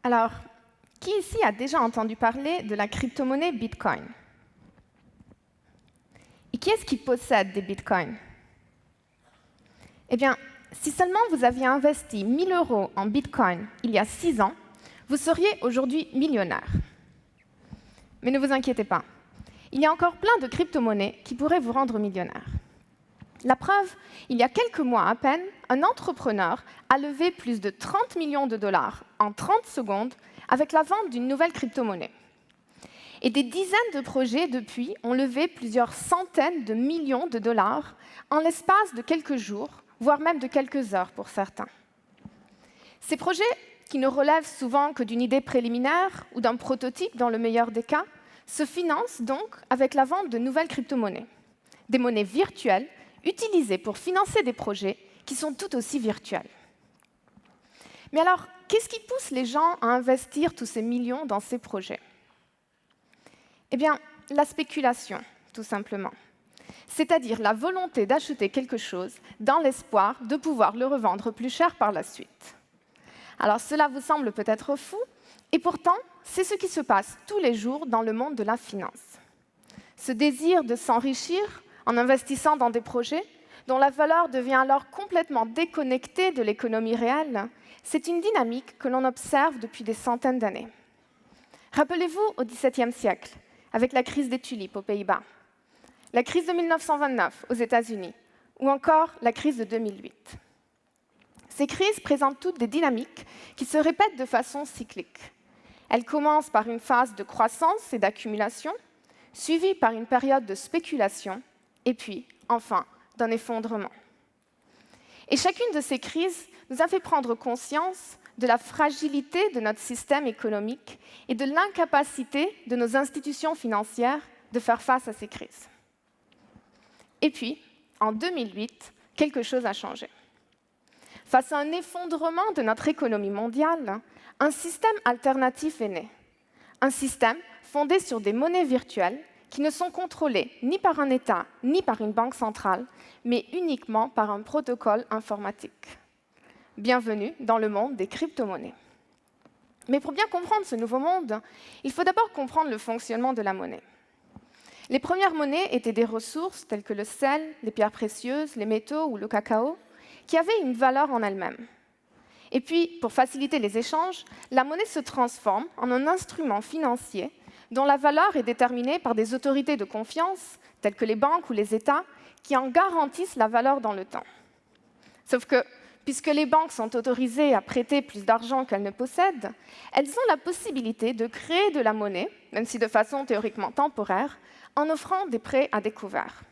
Alors, qui ici a déjà entendu parler de la crypto-monnaie Bitcoin? Et qui est-ce qui possède des bitcoins? Eh bien, si seulement vous aviez investi 1 000 € en bitcoin il y a 6 ans, vous seriez aujourd'hui millionnaire. Mais ne vous inquiétez pas, il y a encore plein de crypto-monnaies qui pourraient vous rendre millionnaire. La preuve, il y a quelques mois à peine, un entrepreneur a levé plus de 30 millions de dollars en 30 secondes avec la vente d'une nouvelle crypto-monnaie. Et des dizaines de projets depuis ont levé plusieurs centaines de millions de dollars en l'espace de quelques jours, voire même de quelques heures pour certains. Ces projets, qui ne relèvent souvent que d'une idée préliminaire ou d'un prototype dans le meilleur des cas, se financent donc avec la vente de nouvelles crypto-monnaies, des monnaies virtuelles utilisées pour financer des projets qui sont tout aussi virtuels. Mais alors, qu'est-ce qui pousse les gens à investir tous ces millions dans ces projets? Eh bien, la spéculation, tout simplement. C'est-à-dire la volonté d'acheter quelque chose dans l'espoir de pouvoir le revendre plus cher par la suite. Alors cela vous semble peut-être fou, et pourtant, c'est ce qui se passe tous les jours dans le monde de la finance. Ce désir de s'enrichir en investissant dans des projets dont la valeur devient alors complètement déconnectée de l'économie réelle, c'est une dynamique que l'on observe depuis des centaines d'années. Rappelez-vous au XVIIe siècle, avec la crise des tulipes aux Pays-Bas, la crise de 1929 aux États-Unis, ou encore la crise de 2008. Ces crises présentent toutes des dynamiques qui se répètent de façon cyclique. Elles commencent par une phase de croissance et d'accumulation, suivie par une période de spéculation, et puis, enfin, d'un effondrement. Et chacune de ces crises nous a fait prendre conscience de la fragilité de notre système économique et de l'incapacité de nos institutions financières de faire face à ces crises. Et puis, en 2008, quelque chose a changé. Face à un effondrement de notre économie mondiale, un système alternatif est né. Un système fondé sur des monnaies virtuelles qui ne sont contrôlées ni par un État ni par une banque centrale, mais uniquement par un protocole informatique. Bienvenue dans le monde des crypto-monnaies. Mais pour bien comprendre ce nouveau monde, il faut d'abord comprendre le fonctionnement de la monnaie. Les premières monnaies étaient des ressources telles que le sel, les pierres précieuses, les métaux ou le cacao, qui avaient une valeur en elles-mêmes. Et puis, pour faciliter les échanges, la monnaie se transforme en un instrument financier dont la valeur est déterminée par des autorités de confiance, telles que les banques ou les États, qui en garantissent la valeur dans le temps. Sauf que, puisque les banques sont autorisées à prêter plus d'argent qu'elles ne possèdent, elles ont la possibilité de créer de la monnaie, même si de façon théoriquement temporaire, en offrant des prêts à découvert.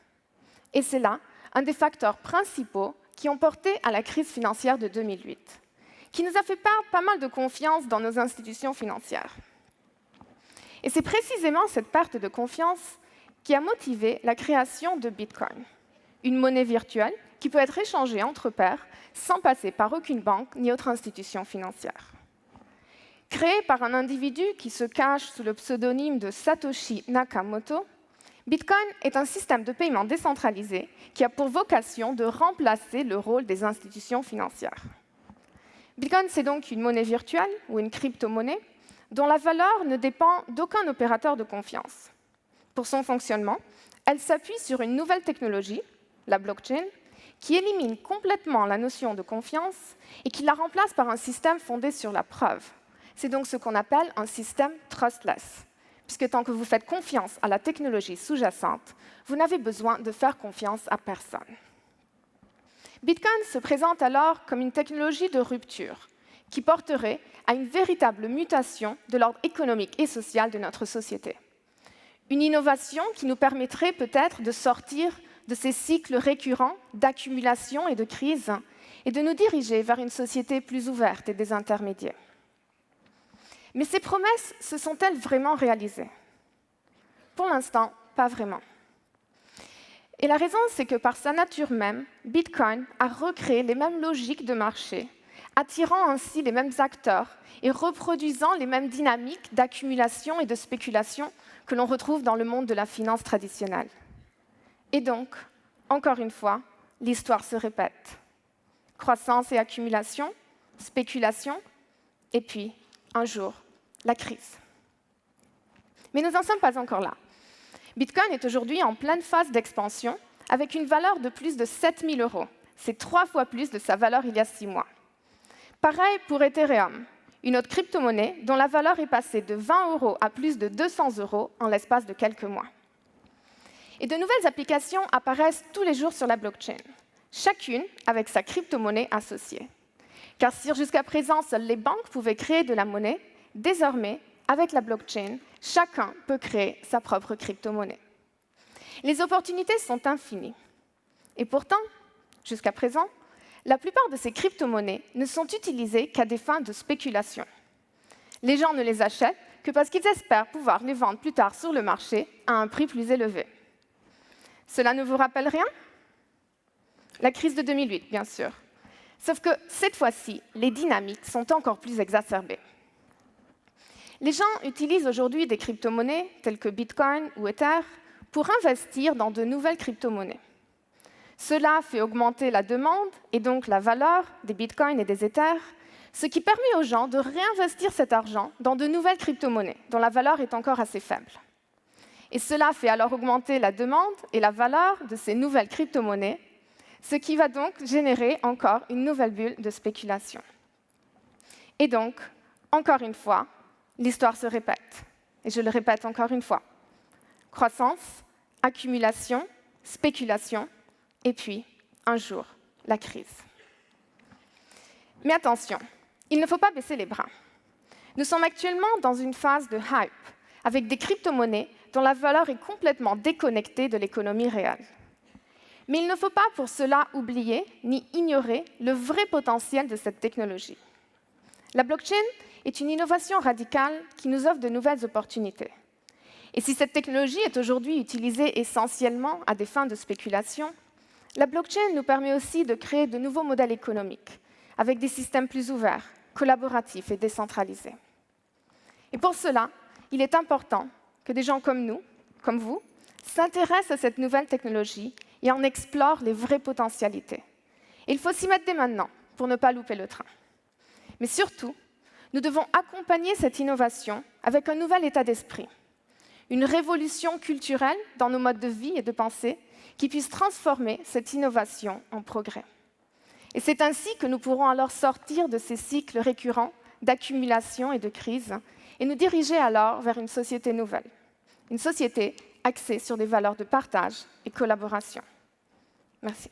Et c'est là un des facteurs principaux qui ont porté à la crise financière de 2008, qui nous a fait perdre pas mal de confiance dans nos institutions financières. Et c'est précisément cette perte de confiance qui a motivé la création de Bitcoin, une monnaie virtuelle qui peut être échangée entre pairs sans passer par aucune banque ni autre institution financière. Créée par un individu qui se cache sous le pseudonyme de Satoshi Nakamoto, Bitcoin est un système de paiement décentralisé qui a pour vocation de remplacer le rôle des institutions financières. Bitcoin, c'est donc une monnaie virtuelle ou une crypto-monnaie dont la valeur ne dépend d'aucun opérateur de confiance. Pour son fonctionnement, elle s'appuie sur une nouvelle technologie, la blockchain, qui élimine complètement la notion de confiance et qui la remplace par un système fondé sur la preuve. C'est donc ce qu'on appelle un système trustless, puisque tant que vous faites confiance à la technologie sous-jacente, vous n'avez besoin de faire confiance à personne. Bitcoin se présente alors comme une technologie de rupture qui porterait à une véritable mutation de l'ordre économique et social de notre société. Une innovation qui nous permettrait peut-être de sortir de ces cycles récurrents d'accumulation et de crise et de nous diriger vers une société plus ouverte et désintermédiée. Mais ces promesses se sont-elles vraiment réalisées? Pour l'instant, pas vraiment. Et la raison, c'est que par sa nature même, Bitcoin a recréé les mêmes logiques de marché, attirant ainsi les mêmes acteurs et reproduisant les mêmes dynamiques d'accumulation et de spéculation que l'on retrouve dans le monde de la finance traditionnelle. Et donc, encore une fois, l'histoire se répète. Croissance et accumulation, spéculation, et puis un jour, la crise. Mais nous n'en sommes pas encore là. Bitcoin est aujourd'hui en pleine phase d'expansion avec une valeur de plus de 7 000 €. C'est 3 fois plus de sa valeur il y a 6 mois. Pareil pour Ethereum, une autre crypto-monnaie dont la valeur est passée de 20 € à plus de 200 € en l'espace de quelques mois. Et de nouvelles applications apparaissent tous les jours sur la blockchain, chacune avec sa crypto-monnaie associée. Car si jusqu'à présent, seules les banques pouvaient créer de la monnaie, désormais, avec la blockchain, chacun peut créer sa propre crypto-monnaie. Les opportunités sont infinies. Et pourtant, jusqu'à présent, la plupart de ces crypto-monnaies ne sont utilisées qu'à des fins de spéculation. Les gens ne les achètent que parce qu'ils espèrent pouvoir les vendre plus tard sur le marché à un prix plus élevé. Cela ne vous rappelle rien? La crise de 2008, bien sûr. Sauf que cette fois-ci, les dynamiques sont encore plus exacerbées. Les gens utilisent aujourd'hui des crypto-monnaies telles que Bitcoin ou Ether pour investir dans de nouvelles crypto-monnaies. Cela fait augmenter la demande et donc la valeur des Bitcoins et des Ethers, ce qui permet aux gens de réinvestir cet argent dans de nouvelles crypto-monnaies dont la valeur est encore assez faible. Et cela fait alors augmenter la demande et la valeur de ces nouvelles crypto-monnaies, ce qui va donc générer encore une nouvelle bulle de spéculation. Et donc, encore une fois, l'histoire se répète. Et je le répète encore une fois. Croissance, accumulation, spéculation, et puis, un jour, la crise. Mais attention, il ne faut pas baisser les bras. Nous sommes actuellement dans une phase de hype, avec des crypto-monnaies dont la valeur est complètement déconnectée de l'économie réelle. Mais il ne faut pas pour cela oublier ni ignorer le vrai potentiel de cette technologie. La blockchain est une innovation radicale qui nous offre de nouvelles opportunités. Et si cette technologie est aujourd'hui utilisée essentiellement à des fins de spéculation, la blockchain nous permet aussi de créer de nouveaux modèles économiques, avec des systèmes plus ouverts, collaboratifs et décentralisés. Et pour cela, il est important que des gens comme nous, comme vous, s'intéressent à cette nouvelle technologie et en explorent les vraies potentialités. Et il faut s'y mettre dès maintenant pour ne pas louper le train. Mais surtout, nous devons accompagner cette innovation avec un nouvel état d'esprit, une révolution culturelle dans nos modes de vie et de pensée qui puisse transformer cette innovation en progrès. Et c'est ainsi que nous pourrons alors sortir de ces cycles récurrents d'accumulation et de crise et nous diriger alors vers une société nouvelle, une société axée sur des valeurs de partage et collaboration. Merci.